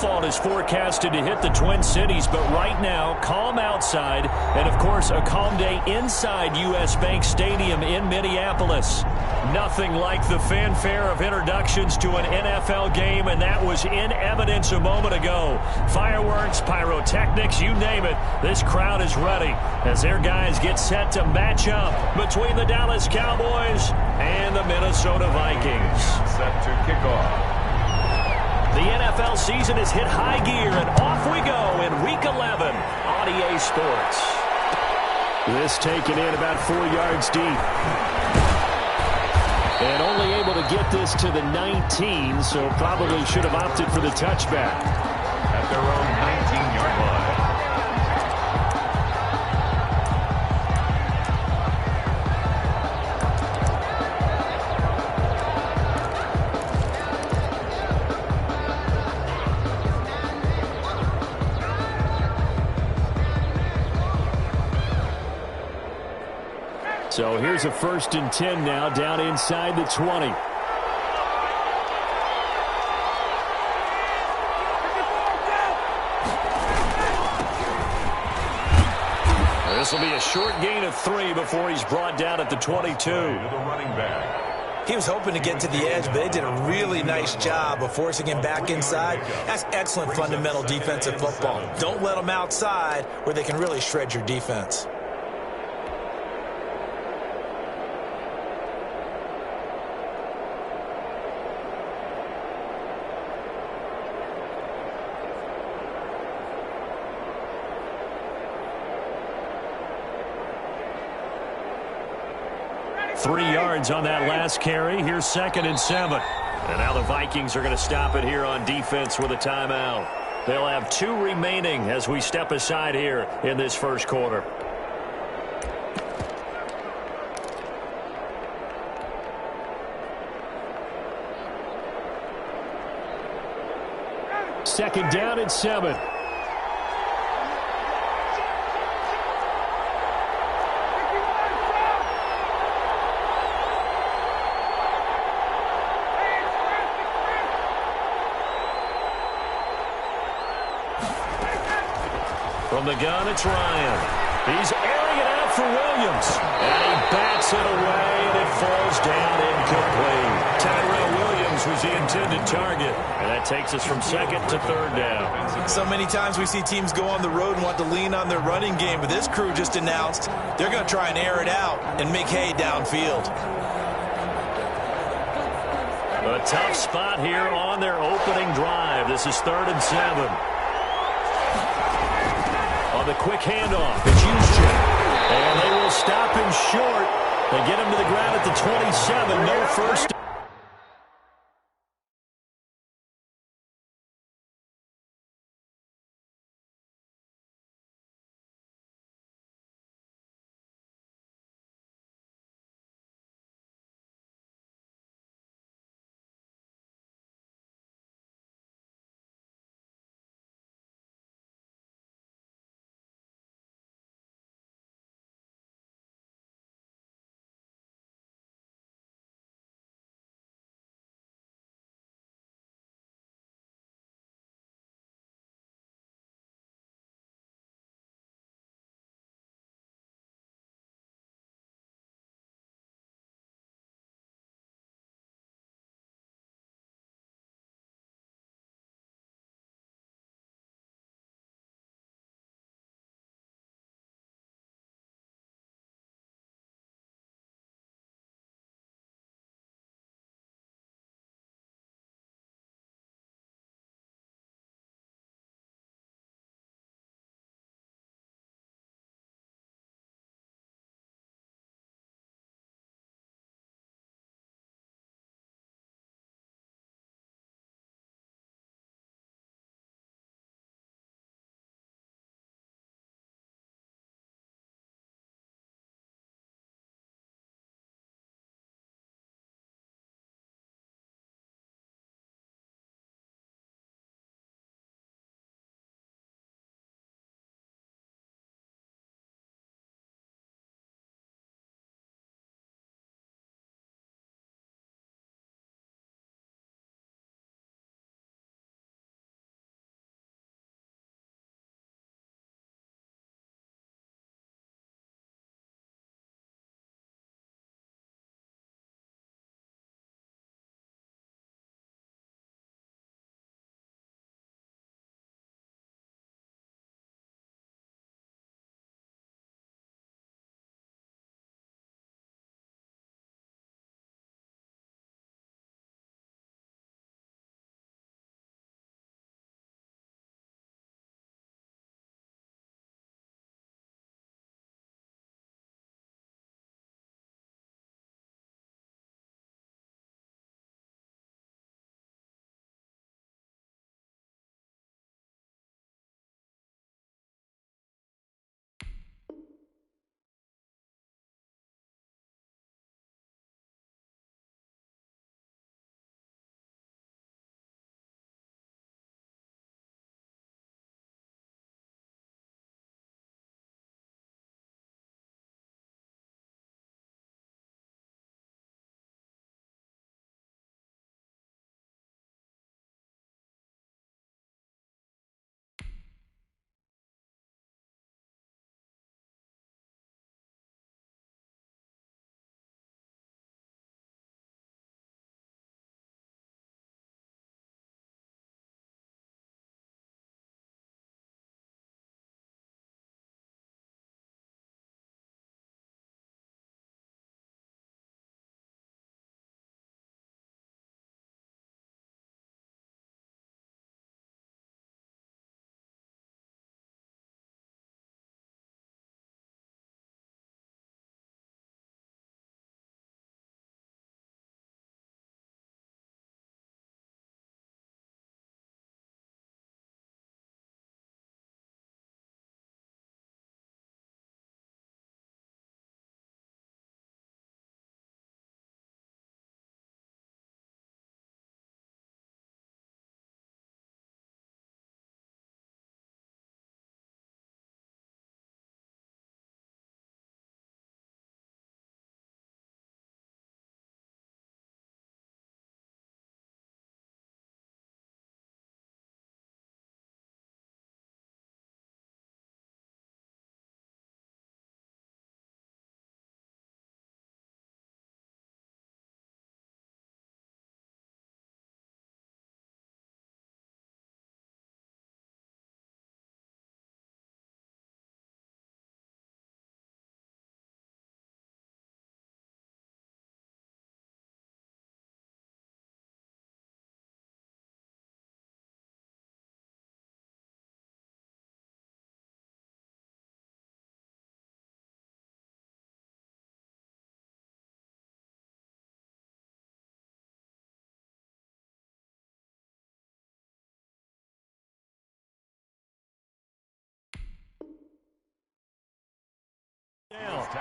snowfall is forecasted to hit the Twin Cities, but right now, calm outside, and of course, a calm day inside U.S. Bank Stadium in Minneapolis. Nothing like the fanfare of introductions to an NFL game, and that was in evidence a moment ago. Fireworks, pyrotechnics, you name it. This crowd is ready as their guys get set to match up between the Dallas Cowboys and the Minnesota Vikings. Set to kick off. The NFL season has hit high gear, and off we go in Week 11 on EA Sports. This taken in about 4 yards deep. And only able to get this to the 19, so probably should have opted for the touchback. At their own 19-yard line. So here's a 1st and 10 now, down inside the 20. This will be a short gain of 3 before he's brought down at the 22. The running back. He was hoping to get to the edge, but they did a really nice job of forcing him back inside. That's excellent fundamental defensive football. Don't let them outside where they can really shred your defense. Three yards on that last carry. Here's 2nd and 7. And now the Vikings are going to stop it here on defense with a timeout. They'll have 2 remaining as we step aside here in this first quarter. Second down and 7. From the gun, it's Ryan. He's airing it out for Williams. And he bats it away, and it falls down incomplete. Tyrell Williams was the intended target. And that takes us from 2nd to 3rd down. So many times we see teams go on the road and want to lean on their running game, but this crew just announced they're going to try and air it out and make hay downfield. A tough spot here on their opening drive. This is 3rd and 7. On the quick handoff, it's Juszczyk. And they will stop him short. They get him to the ground at the 27. No first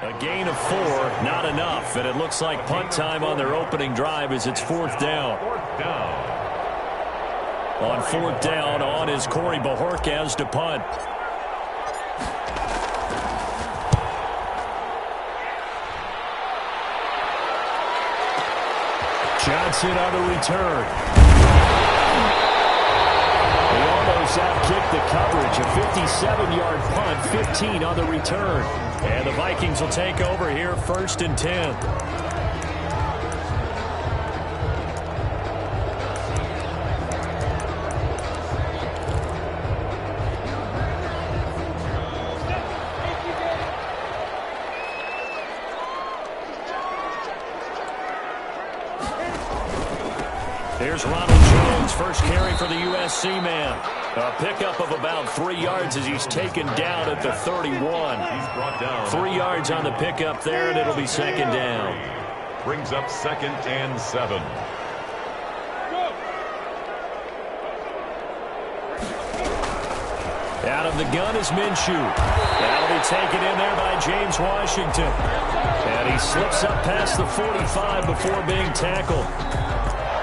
A gain of 4, not enough, and it looks like punt time on their opening drive as it's 4th down. On 4th down, on is Corey Bajorquez to punt. Johnson on the return. They almost outkicked the coverage. A 57-yard punt, 15 on the return. And the Vikings will take over here, 1st and 10. Here's Ronald Jones, first carry for the USC man. A pickup of about 3 yards as he's taken down at the 31. He's brought down. 3 yards on the pickup there, and it'll be 2nd down. Brings up 2nd and 7. Out of the gun is Minshew. That'll be taken in there by James Washington. And he slips up past the 45 before being tackled.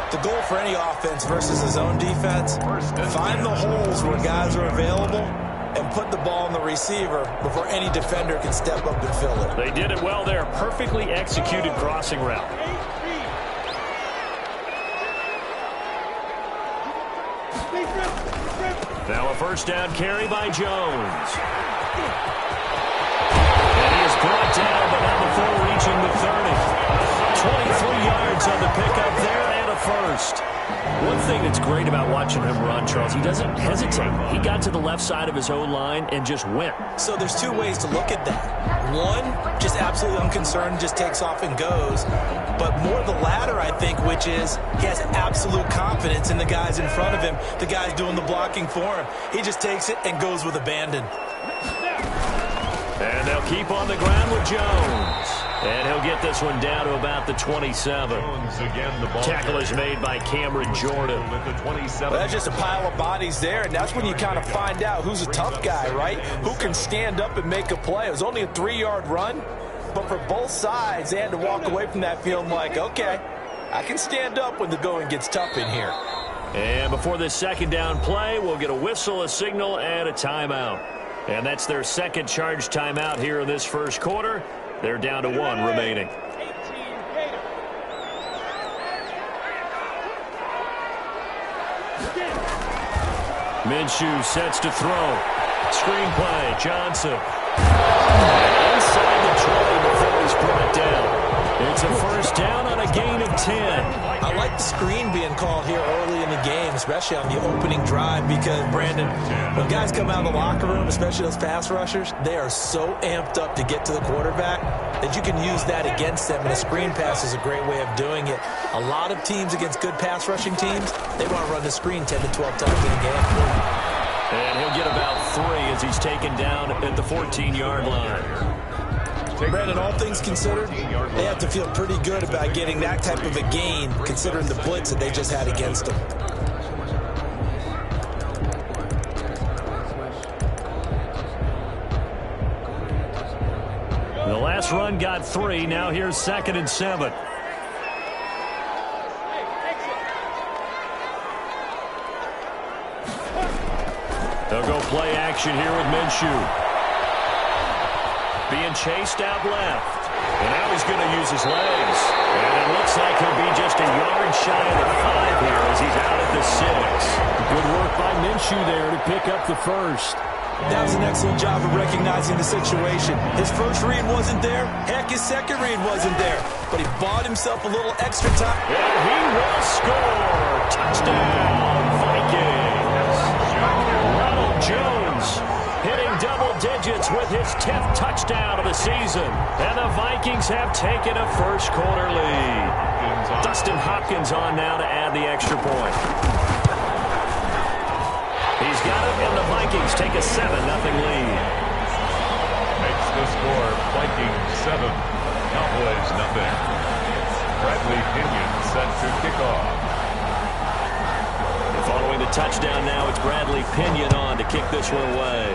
The goal for any offense versus his own defense, find the holes where guys are available and put the ball in the receiver before any defender can step up and fill it. They did it well there. Perfectly executed crossing route. Now a 1st down carry by Jones. And he is brought down, but not before reaching the 30. 23 yards on the pickup there and a 1st. One thing that's great about watching him run, Charles, he doesn't hesitate. He got to the left side of his own line and just went. So there's 2 ways to look at that. One, just absolutely unconcerned, just takes off and goes. But more the latter, I think, which is he has absolute confidence in the guys in front of him, the guys doing the blocking for him. He just takes it and goes with abandon. And they'll keep on the ground with Jones. And he'll get this one down to about the 27. Again, the ball Tackle is made by Cameron Jordan. at the 27. Well, that's just a pile of bodies there, and that's when you kind of find out who's a tough guy, right? Who can stand up and make a play. It was only a 3-yard run, but for both sides, they had to walk away from that feeling like, okay, I can stand up when the going gets tough in here. And before this 2nd down play, we'll get a whistle, a signal, and a timeout. And that's their 2nd charge timeout here in this 1st quarter. They're down to 1 remaining. Minshew sets to throw. Screen play, Johnson. Inside the 20 before he's brought down. It's a 1st down on a gain of 10. I like the screen being called here early in the game, especially on the opening drive, because, Brandon, when guys come out of the locker room, especially those pass rushers, they are so amped up to get to the quarterback that you can use that against them, and a screen pass is a great way of doing it. A lot of teams against good pass rushing teams, they want to run the screen 10 to 12 times in a game. And he'll get about 3 as he's taken down at the 14-yard line. Brandon, all things considered, they have to feel pretty good about getting that type of a gain, considering the blitz that they just had against them. The last run got 3. Now here's 2nd and 7. They'll go play action here with Minshew. Being chased out left. And now he's going to use his legs. And it looks like he'll be just a yard shy of the 5 here as he's out at the 6. Good work by Minshew there to pick up the 1st. That was an excellent job of recognizing the situation. His first read wasn't there. Heck, his second read wasn't there. But he bought himself a little extra time. And he will score. Touchdown, Vikings. Ronald Jones hitting double digits with his 10th touchdown of the season. And the Vikings have taken a 1st quarter lead. Dustin Hopkins on now to add the extra point. He's got it, and the Vikings take a 7-0 lead. Makes the score Vikings 7, Cowboys 0. Bradley Pinion set to kick off. Following the touchdown now, it's Bradley Pinion on to kick this one away.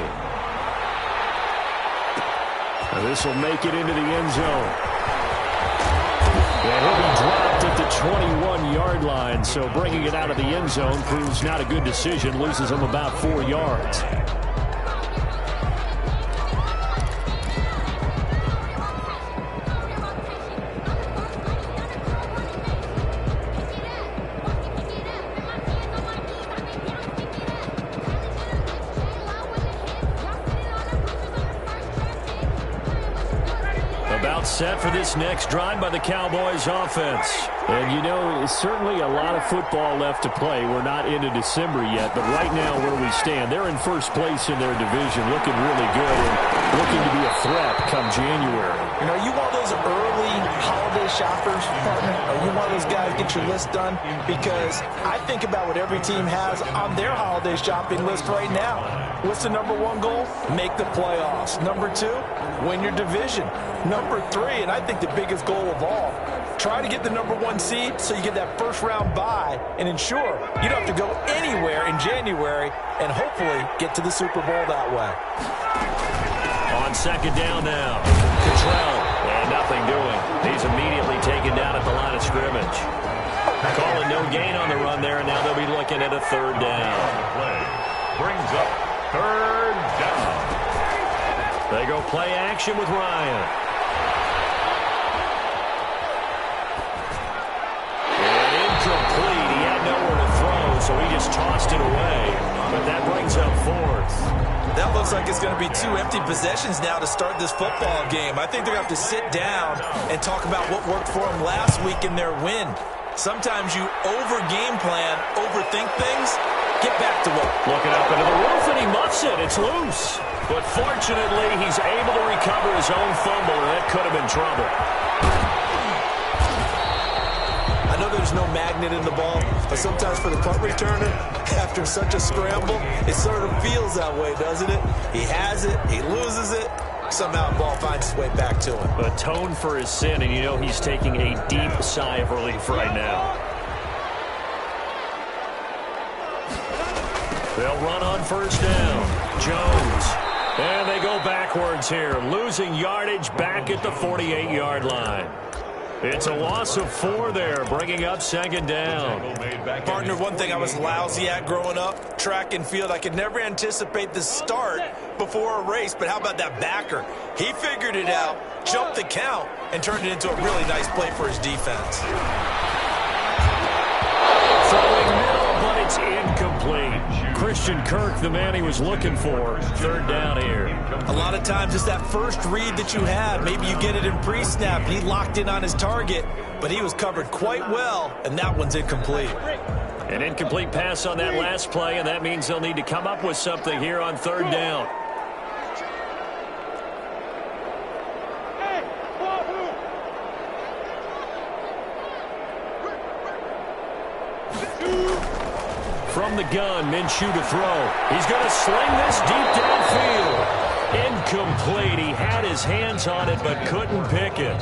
This will make it into the end zone. And he'll be dropped at the 21-yard line, so bringing it out of the end zone proves not a good decision. Loses him about 4 yards. About set for this next drive by the Cowboys offense. And, you know, it's certainly a lot of football left to play. We're not into December yet, but right now where we stand, they're in first place in their division, looking really good and looking to be a threat come January. You know, you want those early holiday shoppers, partner, or you want those guys get your list done? Because I think about what every team has on their holiday shopping list right now. What's the number one goal? Make the playoffs. Number two, win your division. Number three, and I think the biggest goal of all, try to get the number one seed so you get that first round bye and ensure you don't have to go anywhere in January and hopefully get to the Super Bowl that way. On second down now, Cottrell, and nothing doing. He's immediately taken down at the line of scrimmage. Calling no gain on the run there, and now they'll be looking at a third down. Play brings up third down. They go play action with Ryan. And incomplete. He had nowhere to throw, so he just tossed it away. But that brings up fourth. That looks like it's going to be 2 empty possessions now to start this football game. I think they're going to have to sit down and talk about what worked for them last week in their win. Sometimes you over-game plan, overthink things. Get back to work. Looking up into the roof, and he muffs it. It's loose. But fortunately, he's able to recover his own fumble, and that could have been trouble. I know there's no magnet in the ball, but sometimes for the punt returner, after such a scramble, it sort of feels that way, doesn't it? He has it, he loses it, somehow the ball finds its way back to him. Atone for his sin, and you know he's taking a deep sigh of relief right now. They'll run on first down. Jones. And they go backwards here, losing yardage back at the 48-yard line. It's a loss of 4 there, bringing up second down. Partner, one thing I was lousy at growing up, track and field, I could never anticipate the start before a race, but how about that backer? He figured it out, jumped the count, and turned it into a really nice play for his defense. Throwing middle, but it's incomplete. Christian Kirk, the man he was looking for, third down here. A lot of times it's that first read that you have. Maybe you get it in pre-snap, and he locked in on his target, but he was covered quite well, and that one's incomplete. An incomplete pass on that last play, and that means they'll need to come up with something here on third down. From the gun, Minshew to throw. He's going to sling this deep downfield. Incomplete. He had his hands on it but couldn't pick it.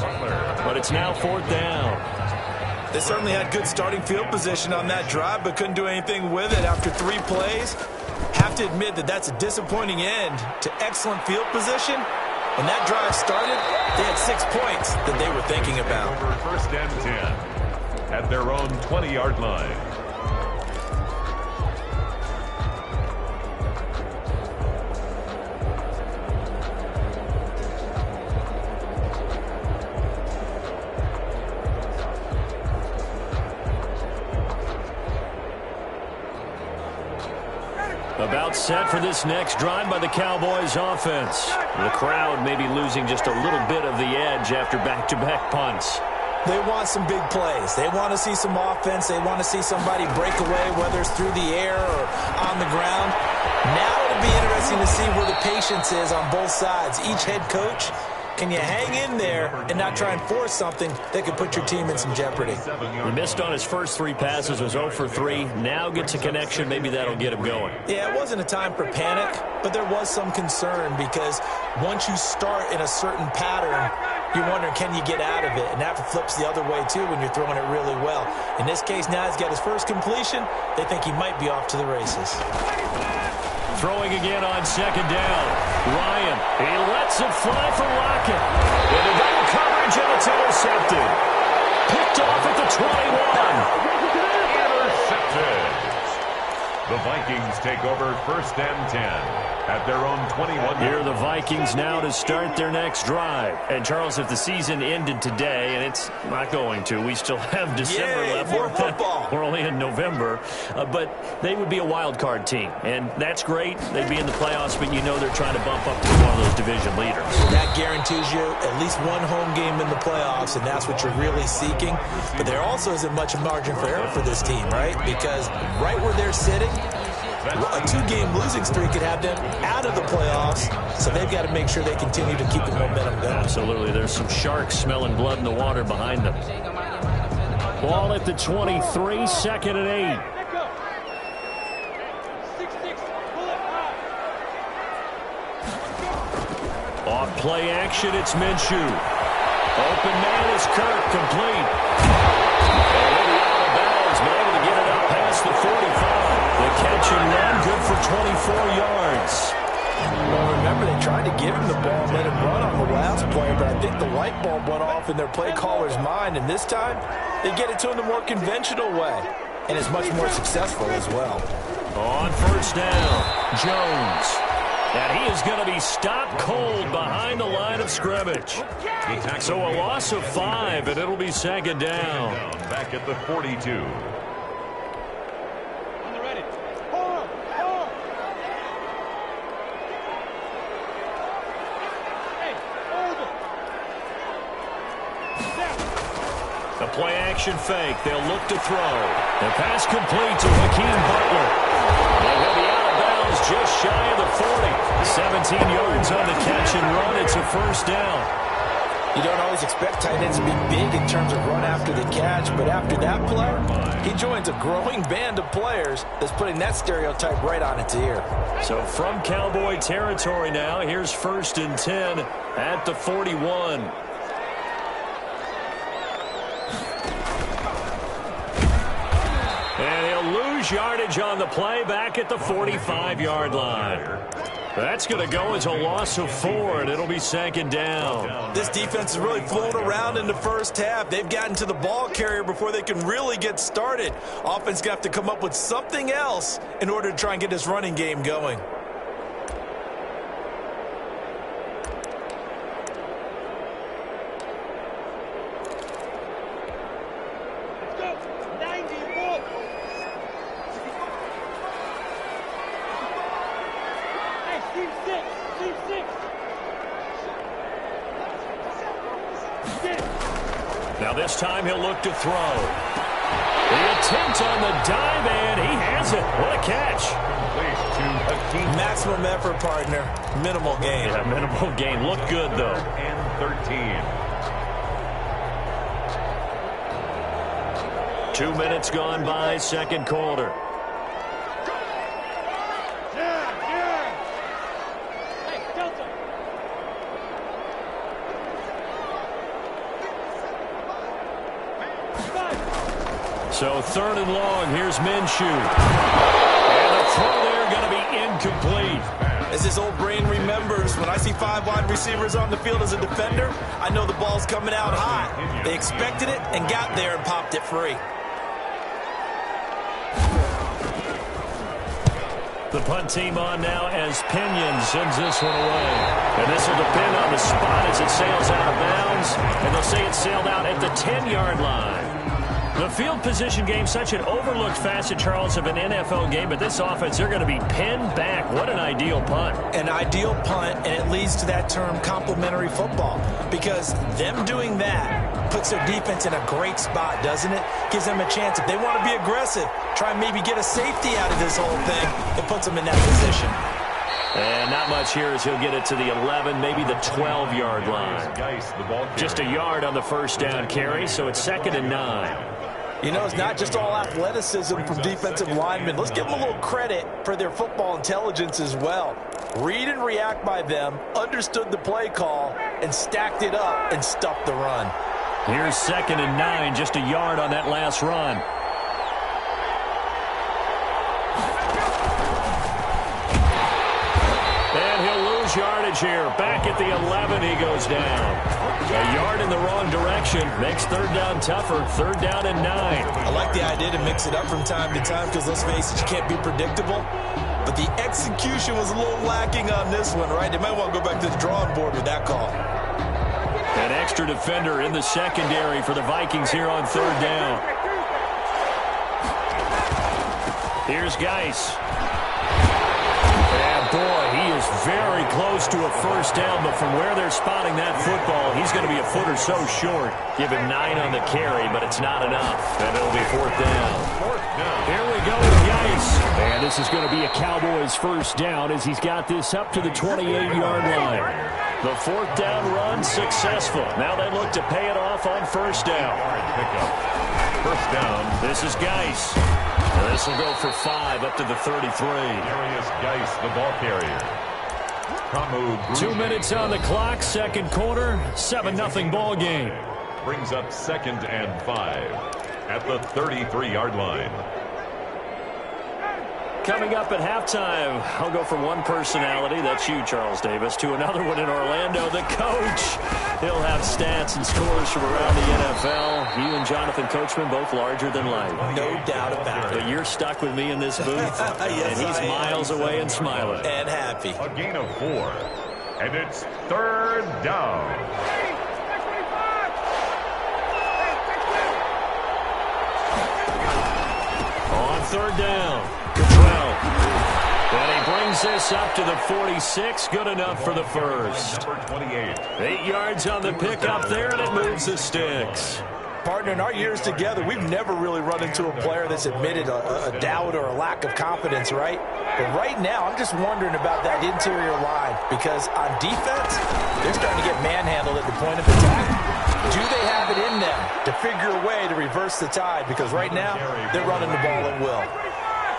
But it's now fourth down. They certainly had good starting field position on that drive but couldn't do anything with it after 3 plays. Have to admit that that's a disappointing end to excellent field position. When that drive started, they had 6 points that they were thinking about. Over first and 10 at their own 20-yard line. About set for this next drive by the Cowboys offense. The crowd may be losing just a little bit of the edge after back-to-back punts. They want some big plays. They want to see some offense. They want to see somebody break away, whether it's through the air or on the ground. Now it'll be interesting to see where the patience is on both sides. Each head coach, can you hang in there and not try and force something that could put your team in some jeopardy? He missed on his first 3 passes, was 0 for 3. Now gets a connection. Maybe that'll get him going. Yeah, it wasn't a time for panic, but there was some concern because once you start in a certain pattern, you're wondering, can you get out of it? And that flips the other way, too, when you're throwing it really well. In this case, now he's got his first completion. They think he might be off to the races. Throwing again on second down. Ryan, he lets it fly for Lockett. Into double coverage, and it's intercepted. Picked off at the 21. Intercepted. The Vikings take over 1st and 10 at their own 21. Here are the Vikings now to start their next drive. And, Charles, if the season ended today, and it's not going to, we still have December left. More football. We're only in November. But they would be a wild card team. And that's great. They'd be in the playoffs, but you know they're trying to bump up to one of those division leaders. That guarantees you at least one home game in the playoffs, and that's what you're really seeking. But there also isn't much margin for error for this team, right? Because right where they're sitting, a 2-game losing streak could have them out of the playoffs, so they've got to make sure they continue to keep the momentum going. Absolutely. There's some sharks smelling blood in the water behind them. Ball at the 23, 2nd and 8. Off play action, it's Minshew. Open man is Kirk, complete. And maybe out of bounds, but able to get it up past the 45. The catch and run, good for 24 yards. Well, remember, they tried to give him the ball and let him run on the last play, but I think the light bulb went off in their play caller's mind, and this time they get it to him the more conventional way, and it's much more successful as well. On 1st down, Jones. And he is going to be stopped cold behind the line of scrimmage. So a loss of 5, and it'll be 2nd down. Back at the 42. The play action fake. They'll look to throw. The pass complete to Hakeem Butler. And he'll be out of bounds just shy of the 40. 17 yards on the catch and run. It's a 1st down. You don't always expect tight ends to be big in terms of run after the catch, but after that play, he joins a growing band of players that's putting that stereotype right on its ear. So from Cowboy territory now, here's 1st and 10 at the 41. And he'll lose yardage on the play back at the 45-yard line. That's going to go as a loss of 4, and it'll be 2nd down. This defense is really flown around in the first half. They've gotten to the ball carrier before they can really get started. Offense got to come up with something else in order to try and get this running game going. Now this time he'll look to throw. The attempt on the dive, and he has it. What a catch. Maximum effort, partner. Minimal gain. Yeah, minimal gain. Looked good, though. And 13. 2 minutes gone by, 2nd quarter. So 3rd and long, here's Minshew. And the throw there going to be incomplete. As his old brain remembers, when I see 5 wide receivers on the field as a defender, I know the ball's coming out hot. They expected it and got there and popped it free. The punt team on now as Pinion sends this one away. And this will depend on the spot as it sails out of bounds. And they'll say it sailed out at the 10-yard line. The field position game, such an overlooked facet, Charles, of an NFL game, but this offense, they're going to be pinned back. What an ideal punt. An ideal punt, and it leads to that term complementary football, because them doing that puts their defense in a great spot, doesn't it? Gives them a chance. If they want to be aggressive, try and maybe get a safety out of this whole thing, it puts them in that position. And not much here as he'll get it to the 11, maybe the 12-yard line. Just a yard on the 1st down carry, so it's 2nd and 9. You know, it's not just all athleticism from defensive linemen. Let's give them a little credit for their football intelligence as well. Read and react by them, understood the play call, and stacked it up and stuffed the run. Here's 2nd and 9, just a yard on that last run. And he'll lose yardage scrimmage here. Back at the 11, he goes down. A yard in the wrong direction. Makes third down tougher. Third down and 9. I like the idea to mix it up from time to time because, let's face it, you can't be predictable. But the execution was a little lacking on this one, right? They might want to go back to the drawing board with that call. An extra defender in the secondary for the Vikings here on third down. Here's Geis. And boy, he is very close to a first down, but from where they're spotting that football, he's going to be a foot or so short. Give him 9 on the carry, but it's not enough. And it'll be fourth down. Here we go with Geis. And this is going to be a Cowboys first down as he's got this up to the 28-yard line. The fourth down run successful. Now they look to pay it off on first down. First down. This is Geis. This will go for 5 up to the 33. Darius Geis, the ball carrier. 2 minutes on the clock, second quarter, 7-0 ball game. Brings up 2nd and 5 at the 33-yard line. Coming up at halftime, I'll go from one personality, that's you, Charles Davis, to another one in Orlando, the coach. He'll have stats and scores from around the NFL. You and Jonathan Coachman, both larger than life. No doubt about it. But you're stuck with me in this booth, yes, and he's miles away and smiling. And happy. A gain of 4, and it's third down. On third down. Cottrell. And he brings this up to the 46. Good enough for the first. Number 28. 8 yards on the pickup there, and it moves the sticks. Partner, in our years together, we've never really run into a player that's admitted a doubt or a lack of confidence, right? But right now, I'm just wondering about that interior line because on defense, they're starting to get manhandled at the point of attack. Do they have it in them to figure a way to reverse the tide? Because right now, they're running the ball at will.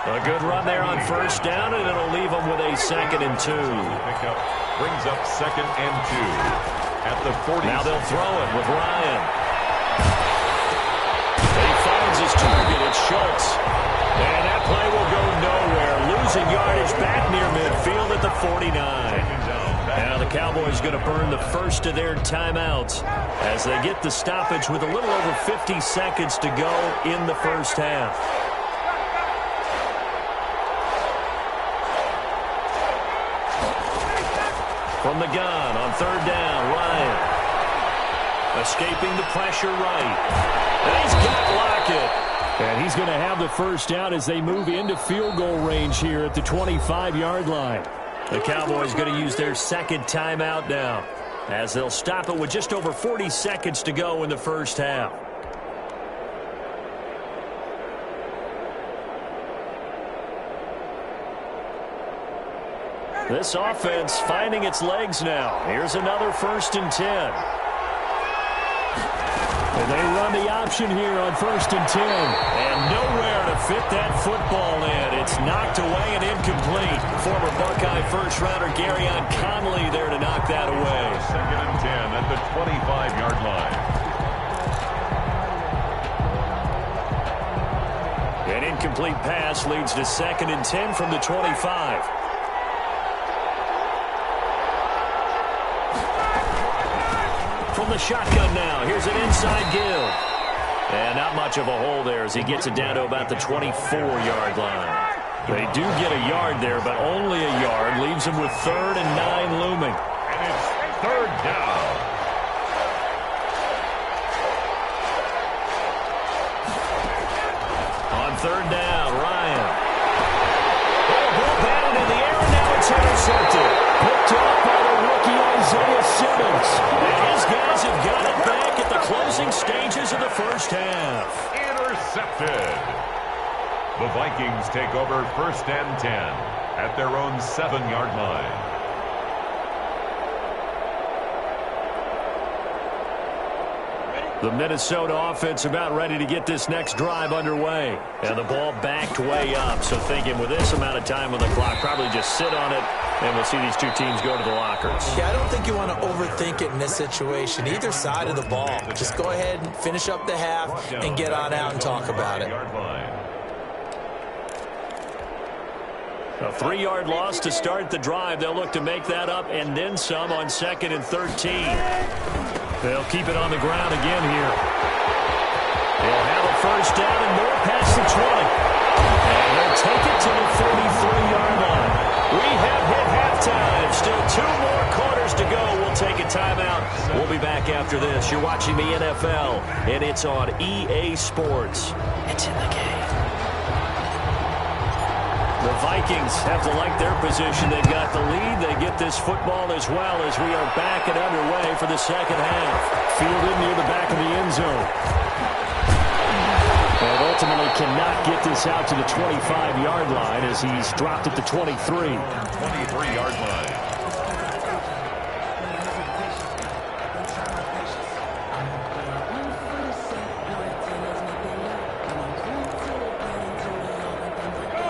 A good run there on first down, and it'll leave them with a 2nd and 2. Pickup brings up 2nd and 2 at the 40. Now they'll throw it with Ryan. He finds his target. It's Schultz. And that play will go nowhere. Losing yardage back near midfield at the 49. Now the Cowboys going to burn the first of their timeouts as they get the stoppage with a little over 50 seconds to go in the first half. From the gun on third down, Ryan. Escaping the pressure right. And he's got Lockett. And he's going to have the first down as they move into field goal range here at the 25-yard line. The Cowboys going to use their second timeout now as they'll stop it with just over 40 seconds to go in the first half. This offense finding its legs now. Here's another 1st and 10. And they run the option here on 1st and 10. And nowhere to fit that football in. It's knocked away and incomplete. Former Buckeye first-rounder Garyon Conley there to knock that away. 2nd and 10 at the 25-yard line. An incomplete pass leads to 2nd and 10 from the 25. From the shotgun now. Here's an inside give. And not much of a hole there as he gets it down to about the 24-yard line. They do get a yard there, but only a yard. Leaves them with 3rd and 9 looming. And it's third down. On third down, Ryan. Ball batted in the air, and now it's intercepted. Picked off by the rookie Isaiah Simmons. And his guys have got it back at the closing stages of the first half. Intercepted. The Vikings take over 1st and 10 at their own 7-yard line. The Minnesota offense about ready to get this next drive underway. And the ball backed way up. So thinking with this amount of time on the clock, probably just sit on it, and we'll see these two teams go to the lockers. Yeah, I don't think you want to overthink it in this situation. Either side of the ball. Just go ahead and finish up the half and get on out and talk about it. A 3-yard loss to start the drive. They'll look to make that up and then some on 2nd and 13. They'll keep it on the ground again here. They'll have a first down and more past the 20. And they'll take it to the 33-yard line. We have hit halftime. Still 2 more quarters to go. We'll take a timeout. We'll be back after this. You're watching the NFL, and it's on EA Sports. It's in the game. The Vikings have to like their position. They've got the lead. They get this football as well as we are back and underway for the second half. Fielded near the back of the end zone. And ultimately cannot get this out to the 25-yard line as he's dropped at the 23. 23-yard line.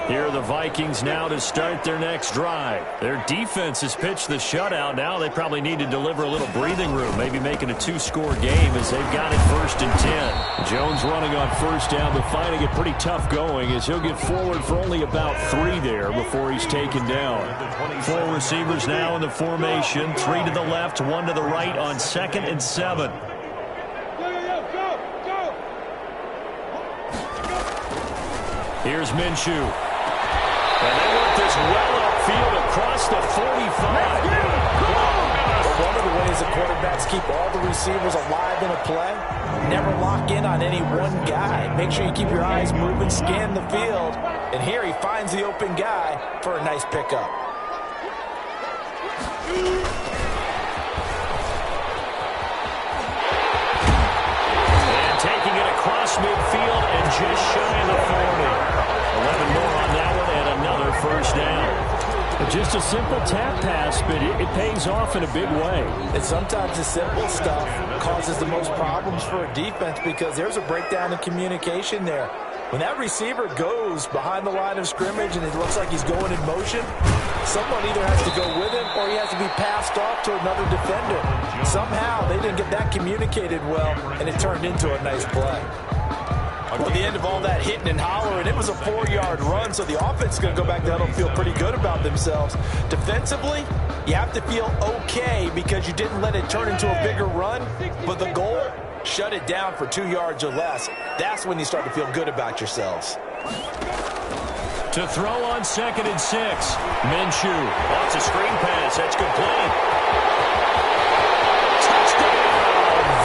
Here are the Vikings now to start their next drive. Their defense has pitched the shutout. Now they probably need to deliver a little breathing room, maybe make it a 2-score game as they've got it 1st and 10. Jones running on first down, but finding it pretty tough going as he'll get forward for only about 3 there before he's taken down. 4 receivers now in the formation, 3 to the left, 1 to the right on 2nd and 7. Here's Minshew. And they work this well upfield across the 45. Well, one of the ways the quarterbacks keep all the receivers alive in a play, never lock in on any one guy. Make sure you keep your eyes moving, scan the field. And here he finds the open guy for a nice pickup. And taking it across midfield and just shy of the 40. 11 more on that one and another first down. Just a simple tap pass, but it pays off in a big way. And sometimes the simple stuff causes the most problems for a defense because there's a breakdown in communication there. When that receiver goes behind the line of scrimmage and it looks like he's going in motion, someone either has to go with him or he has to be passed off to another defender. Somehow they didn't get that communicated well, and it turned into a nice play. Well, at the end of all that hitting and hollering, it was a 4-yard run, so the offense is going to go back to huddle and feel pretty good about themselves. Defensively, you have to feel okay because you didn't let it turn into a bigger run, but the goal, shut it down for 2 yards or less. That's when you start to feel good about yourselves. To throw on 2nd and 6. Minshew. That's a screen pass. That's complete. Touchdown,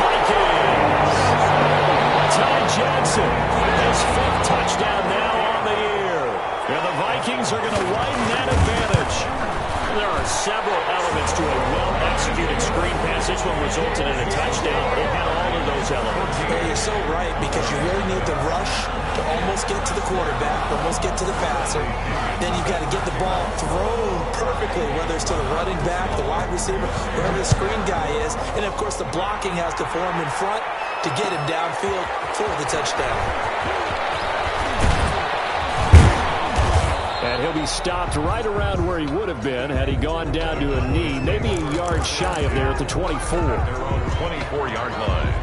Vikings. Ty Johnson, his 5th touchdown now on the year. And the Vikings are going to widen that advantage. There are several elements to a well-executed screen pass. This one resulted in a touchdown. It had all of those elements. Yeah, you're so right because you really need the rush to almost get to the quarterback, almost get to the passer. Then you've got to get the ball thrown perfectly, whether it's to the running back, the wide receiver, wherever the screen guy is. And, of course, the blocking has to form in front to get him downfield for the touchdown. And he'll be stopped right around where he would have been had he gone down to a knee, maybe a yard shy of there at the 24. Their own 24-yard line.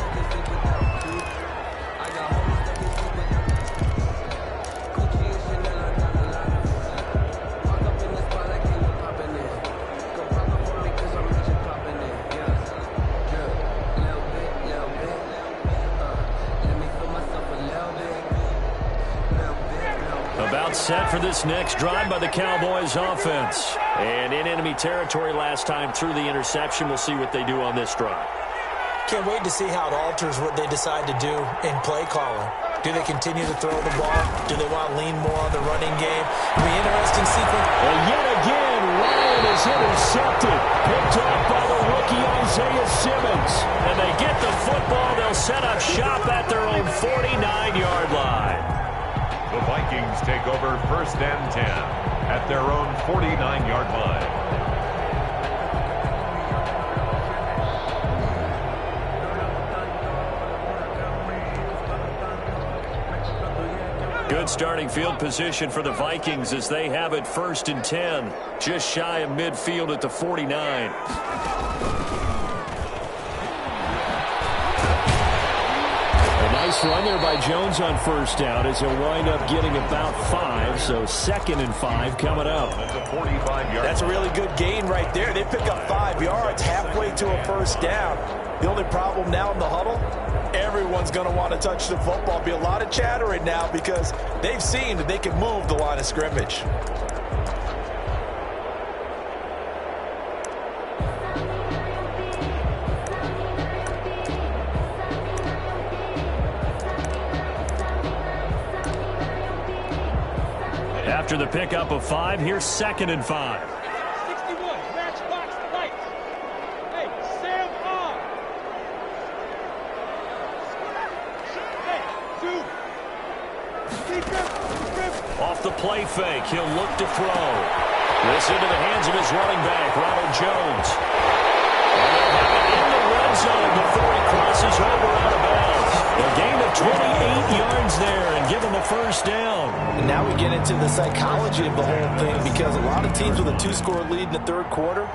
Set for this next drive by the Cowboys offense. And in enemy territory last time through the interception. We'll see what they do on this drive. Can't wait to see how it alters what they decide to do in play calling. Do they continue to throw the ball? Do they want to lean more on the running game? It'll be interesting sequence. And yet again, Ryan is intercepted. Picked off by the rookie Isaiah Simmons. And they get the football. They'll set up shop at their own 49-yard line. The Vikings take over 1st and 10 at their own 49-yard line. Good starting field position for the Vikings as they have it 1st and 10, just shy of midfield at the 49. Nice run there by Jones on first down as he'll wind up getting about 5. So 2nd and 5 coming up. That's a really good gain right there. They pick up 5 yards halfway to a first down. The only problem now in the huddle, everyone's going to want to touch the football. Be a lot of chattering now because they've seen that they can move the line of scrimmage. After the pickup of 5, here's 2nd and 5. 61, matchbox lights. Hey, Sam on. Hey, 2. Off the play fake, he'll look to throw. This into the hands of his running back, Ronald Jones. And they'll have it in the red zone before he crosses over out of bounds. A gain of 28 yards there and give him a first down. And now we get into the psychology of the whole thing because a lot of teams with a 2-score lead in the third quarter,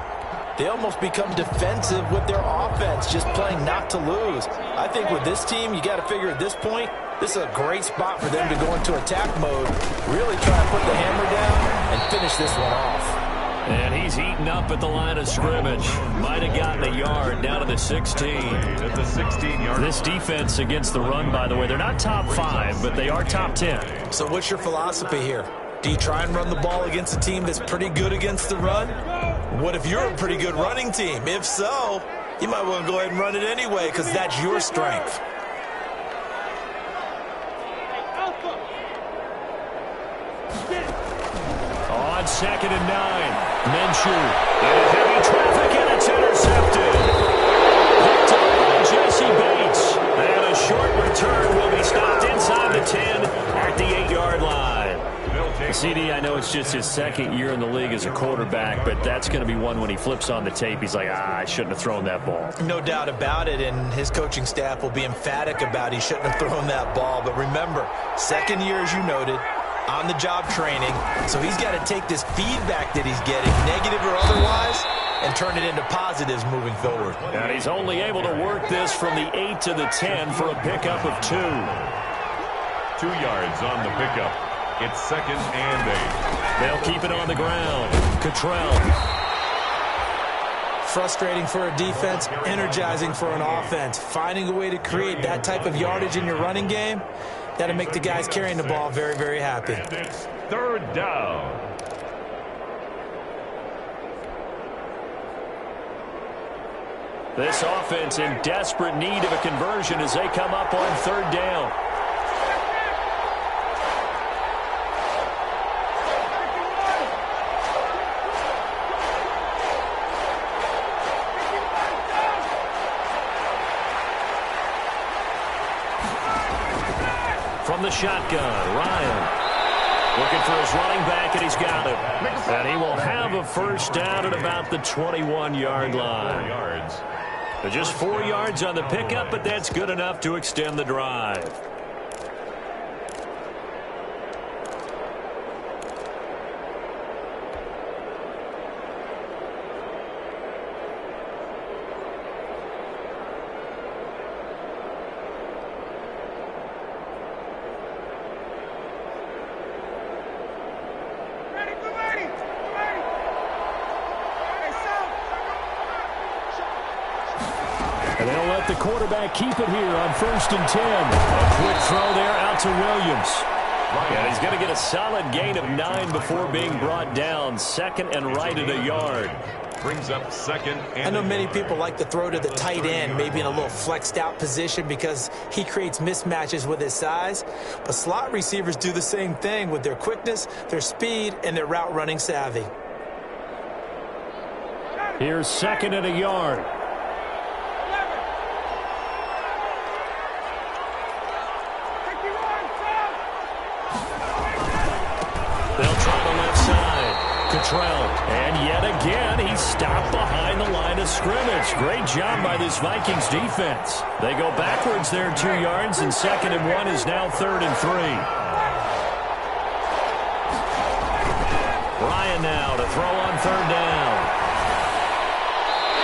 they almost become defensive with their offense, just playing not to lose. I think with this team, you got to figure at this point, this is a great spot for them to go into attack mode, really try to put the hammer down and finish this one off. And he's eaten up at the line of scrimmage. Might have gotten a yard down to the 16. At the 16-yard. This defense against the run, by the way, they're not top 5, but they are top 10. So what's your philosophy here? Do you try and run the ball against a team that's pretty good against the run? What if you're a pretty good running team? If so, you might want to go ahead and run it anyway because that's your strength. On 2nd and 9, Minshew into heavy traffic, and it's intercepted. Picked up by Jesse Bates. And a short return will be stopped inside the 10 at the 8-yard line. CD, I know it's just his 2nd year in the league as a quarterback, but that's going to be one when he flips on the tape, he's like, I shouldn't have thrown that ball. No doubt about it, and his coaching staff will be emphatic about he shouldn't have thrown that ball. But remember, 2nd year, as you noted, on-the-job training, so he's got to take this feedback that he's getting, negative or otherwise, and turn it into positives moving forward. And he's only able to work this from the 8 to the 10 for a pickup of 2. 2 yards on the pickup. It's 2nd and 8. They'll keep it on the ground. Cottrell. Frustrating for a defense, energizing for an offense. Finding a way to create that type of yardage in your running game, that'll make the guys carrying the ball very, very happy. And it's 3rd down. This offense in desperate need of a conversion as they come up on 3rd down. From the shotgun, Ryan looking for his running back, and he's got it. And he will have a first down at about the 21-yard line. 4 yards. Just 4 yards on the pickup, but that's good enough to extend the drive. And they'll let the quarterback keep it here on 1st and 10. A quick throw there out to Williams. And he's going to get a solid gain of 9 before being brought down. 2nd and right at a yard. Brings up 2nd and I know many people like to throw to the tight end, maybe in a little flexed out position because he creates mismatches with his size. But slot receivers do the same thing with their quickness, their speed, and their route running savvy. Here's 2nd and a yard. They'll try the left side. Cottrell. And yet again, he's stopped behind the line of scrimmage. Great job by this Vikings defense. They go backwards there 2 yards, and 2nd and 1 is now 3rd and 3. Ryan now to throw on 3rd down.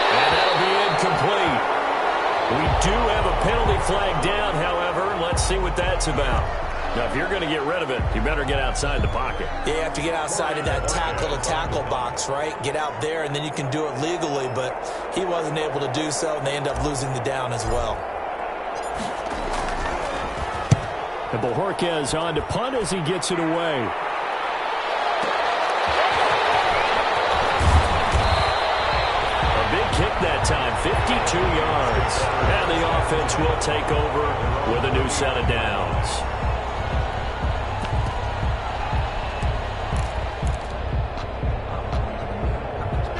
And that'll be incomplete. We do have a penalty flag down, however. Let's see what that's about. Now, if you're going to get rid of it, you better get outside the pocket. Yeah, you have to get outside of that tackle-to-tackle box, right? Get out there, and then you can do it legally, but he wasn't able to do so, and they end up losing the down as well. And Bojorquez on to punt as he gets it away. Kick that time, 52 yards. And the offense will take over with a new set of downs.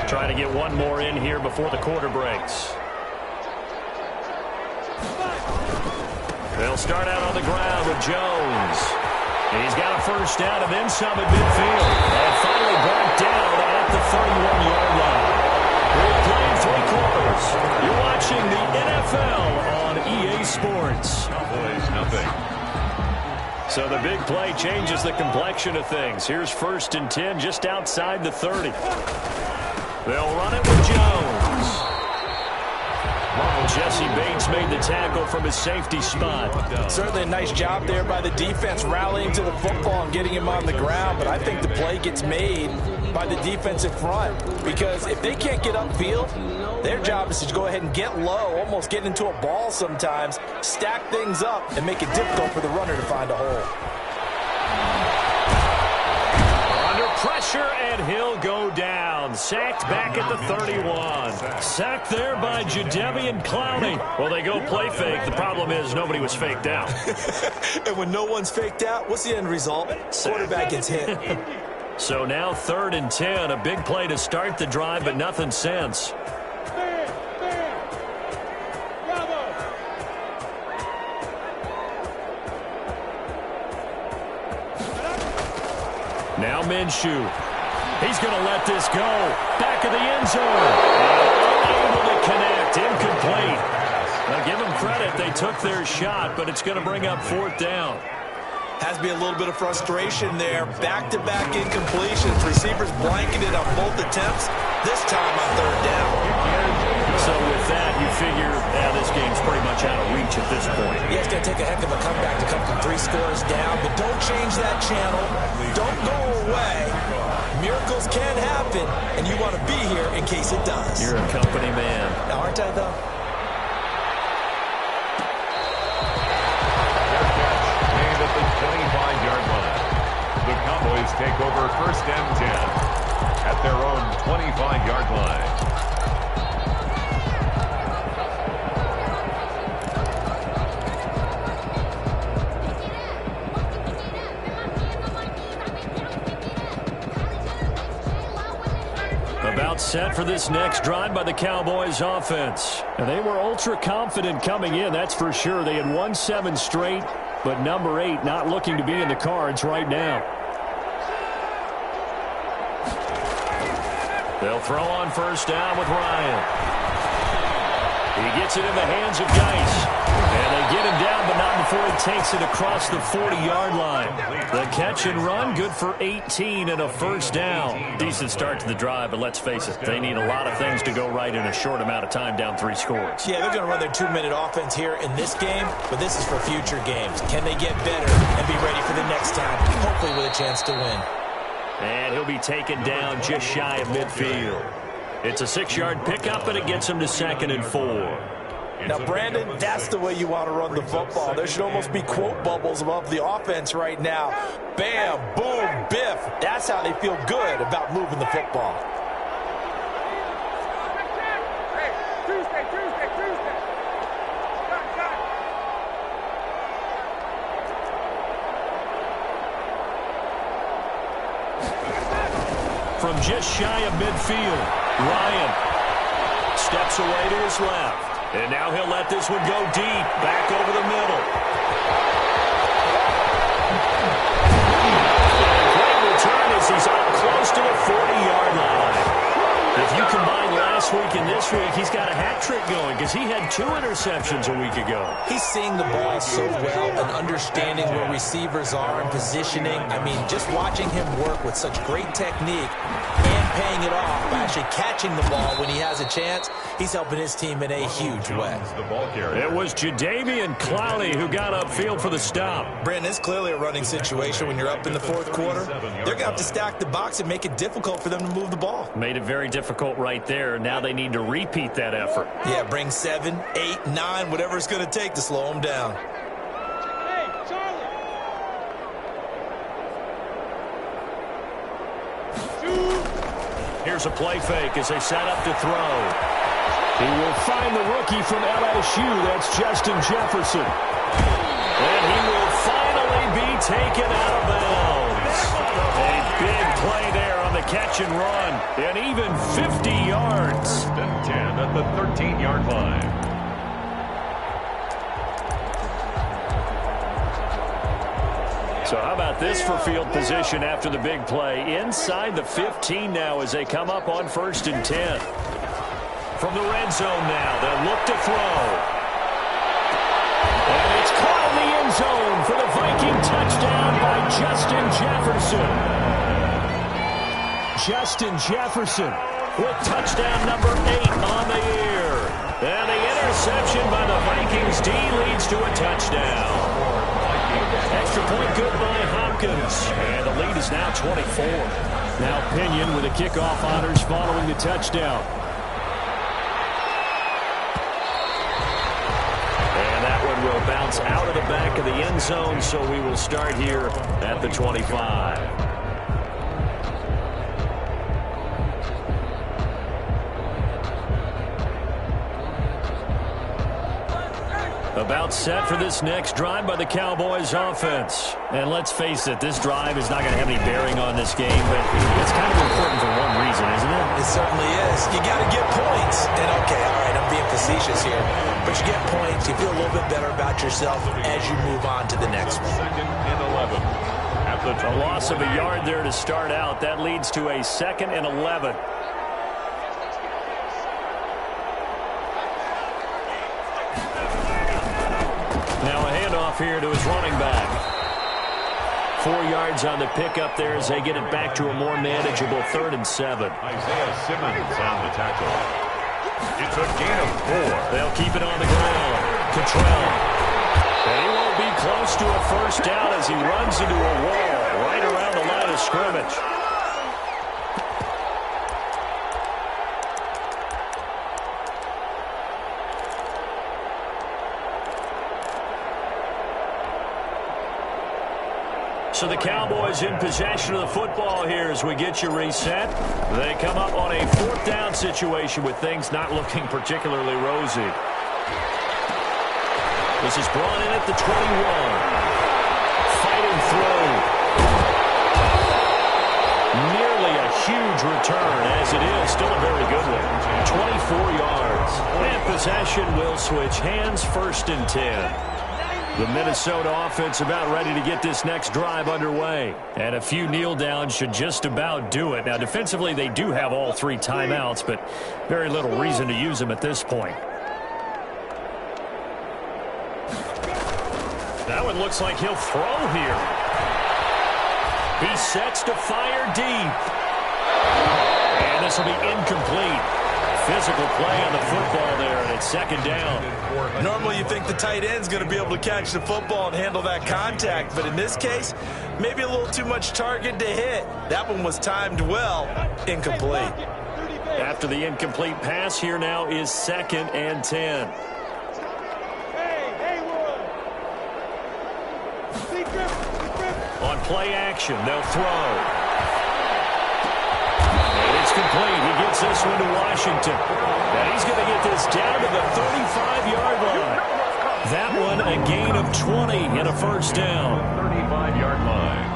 Trying to get one more in here before the quarter breaks. They'll start out on the ground with Jones. And he's got a first down and then some at midfield. And finally brought down at the 31-yard line. We're playing three quarters. You're watching the NFL on EA Sports. Cowboys, nothing. So the big play changes the complexion of things. Here's 1st and 10 just outside the 30. They'll run it with Jones. Jesse Bates made the tackle from his safety spot. Certainly a nice job there by the defense rallying to the football and getting him on the ground, but I think the play gets made by the defensive front because if they can't get upfield, their job is to go ahead and get low, almost get into a ball sometimes, stack things up, and make it difficult for the runner to find a hole. Under pressure, and he'll go down. Sacked back at the 31. Sacked there by Jadeveon Clowney. Well, they go play fake. The problem is nobody was faked out. And when no one's faked out, what's the end result? Quarterback gets hit. So now 3rd and 10. A big play to start the drive, but nothing since. Now Minshew. He's going to let this go. Back of the end zone. Unable to connect. Incomplete. Now give them credit. They took their shot, but it's going to bring up 4th down. Has to be a little bit of frustration there. Back-to-back incompletions. Receivers blanketed on both attempts. This time on 3rd down. So with that, you figure this game's pretty much out of reach at this point. Yeah, it's going to take a heck of a comeback to come from 3 scores down, but don't change that channel. Don't go away. Miracles can happen, and you want to be here in case it does. You're a company man. Now, aren't I, though? Made at the 25-yard line. The Cowboys take over 1st and 10 at their own 25-yard line. About set for this next drive by the Cowboys offense. And they were ultra confident coming in, that's for sure. They had won 7 straight, but number 8 not looking to be in the cards right now. They'll throw on 1st down with Ryan. He gets it in the hands of Geis. And they get him down, but not before he takes it across the 40-yard line. The catch and run, good for 18 and a 1st down. Decent start to the drive, but let's face it, they need a lot of things to go right in a short amount of time down 3 scores. Yeah, they're going to run their 2-minute offense here in this game, but this is for future games. Can they get better and be ready for the next time, hopefully with a chance to win? And he'll be taken down just shy of midfield. It's a 6-yard pickup, and it gets him to 2nd and 4. Now, Brandon, that's the way you want to run the football. There should almost be quote bubbles above the offense right now. Bam, boom, biff. That's how they feel good about moving the football. From just shy of midfield, Ryan steps away to his left. And now he'll let this one go deep, back over the middle. Great return as he's up close to the 40-yard line. If you combine last week and this week, he's got a hat trick going because he had 2 interceptions a week ago. He's seeing the ball so well and understanding where receivers are and positioning. I mean, just watching him work with such great technique and paying it off by actually catching the ball when he has a chance. He's helping his team in a huge way. It was Jadeveon Clowney who got upfield for the stop. Brandon, it's clearly a running situation when you're up in the fourth quarter. They're going to have to stack the box and make it difficult for them to move the ball. Made it very difficult right there. Now they need to repeat that effort. Yeah, bring 7, 8, 9, whatever it's going to take to slow them down. Hey, Charlie. Here's a play fake as they set up to throw. He will find the rookie from LSU. That's Justin Jefferson. And he will finally be taken out of bounds. A big play there on the catch and run. And even 50 yards. 10 at the 13-yard line. So how about this for field position after the big play? Inside the 15 now as they come up on 1st and 10. From the red zone now, they'll look to throw. And it's caught in the end zone for the Viking touchdown by Justin Jefferson. Justin Jefferson with touchdown number 8 on the year. And the interception by the Vikings D leads to a touchdown. Extra point good by Hopkins. And the lead is now 24. Now Pinion with the kickoff honors following the touchdown. And that one will bounce out of the back of the end zone, so we will start here at the 25. About set for this next drive by the Cowboys offense. And let's face it, this drive is not going to have any bearing on this game, but it's kind of important for one reason, isn't it? It certainly is. You got to get points. And okay, all right, I'm being facetious here. But you get points, you feel a little bit better about yourself as you move on to the next one. 2nd and 11. At the A loss of a yard there to start out. That leads to a 2nd and 11. Now a handoff here to his running back. 4 yards on the pickup there as they get it back to a more manageable 3rd and 7. Isaiah Simmons on the tackle. It's a gain of 4. They'll keep it on the ground. Cottrell. And he won't be close to a first down as he runs into a wall right around the line of scrimmage. So the Cowboys in possession of the football here as we get you reset. They come up on a 4th down situation with things not looking particularly rosy. This is brought in at the 21. Fighting through. Nearly a huge return as it is. Still a very good one. 24 yards. And possession will switch hands. 1st and 10. The Minnesota offense about ready to get this next drive underway. And a few kneel downs should just about do it. Now, defensively, they do have all 3 timeouts, but very little reason to use them at this point. That one looks like he'll throw here. He sets to fire deep. And this will be incomplete. Physical play on the football there, and it's 2nd down. Normally you think the tight end's going to be able to catch the football and handle that contact, but in this case, maybe a little too much target to hit. That one was timed well. Incomplete. After the incomplete pass, here now is 2nd and 10. On play action, they'll throw. Complete. He gets this one to Washington. And he's going to get this down to the 35-yard line. That one a gain of 20 and a first down. 35-yard line.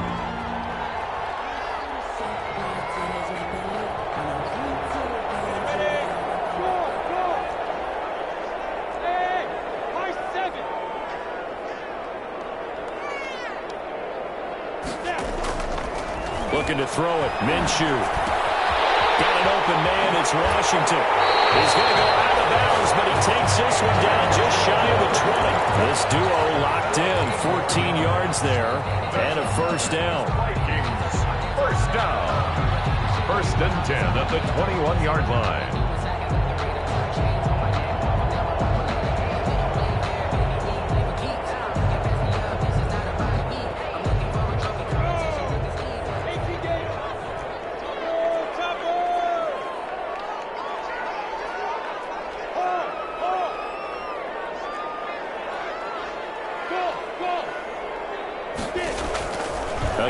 Looking to throw it. Minshew. Got an open man. It's Washington. He's going to go out of bounds, but he takes this one down just shy of the 20. This duo locked in. 14 yards there and a first down. Vikings, first down. First and 10 at the 21-yard line.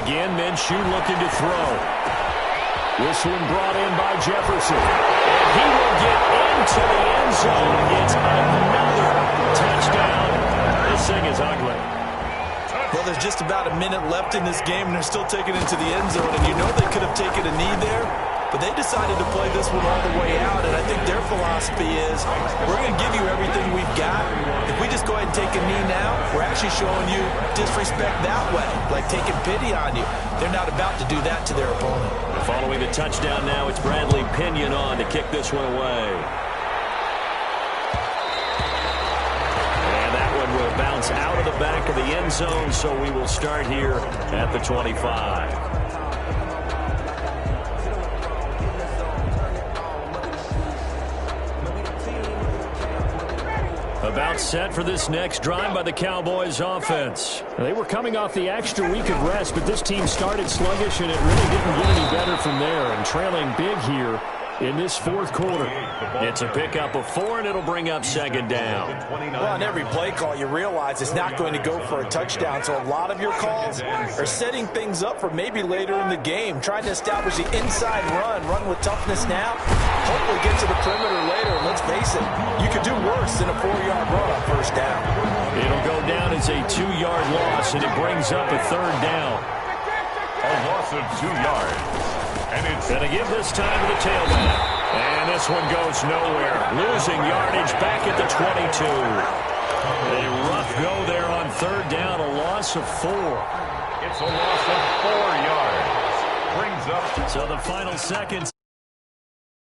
Again, Minshew looking to throw. This one brought in by Jefferson. And he will get into the end zone. It's another touchdown. This thing is ugly. Well, there's just about a minute left in this game, and they're still taking it into the end zone. And you know they could have taken a knee there, but they decided to play this one all the way out. And I think their philosophy is, we're going to give you everything we've got. If we just go ahead and take a knee now, we're actually showing you disrespect that way, like taking pity on you. They're not about to do that to their opponent. Following the touchdown now, it's Bradley Pinion on to kick this one away. And that one will bounce out of the back of the end zone, so we will start here at the 25. About set for this next drive by the Cowboys offense. They were coming off the extra week of rest, but this team started sluggish, and it really didn't get any better from there. And trailing big here in this fourth quarter. It's a pickup of 4, and it'll bring up second down. Well, on every play call, you realize it's not going to go for a touchdown. So a lot of your calls are setting things up for maybe later in the game, trying to establish the inside run with toughness now, hopefully get to the perimeter later. And let's face it, you could do worse than a 4-yard run on first down. It'll go down as a 2-yard loss, and it brings up a third down. A loss of 2 yards. And it's going to give this time to the tailback. And this one goes nowhere. Losing yardage back at the 22. A rough go there on third down. A loss of 4. It's a loss of 4 yards. Brings up. So the final seconds.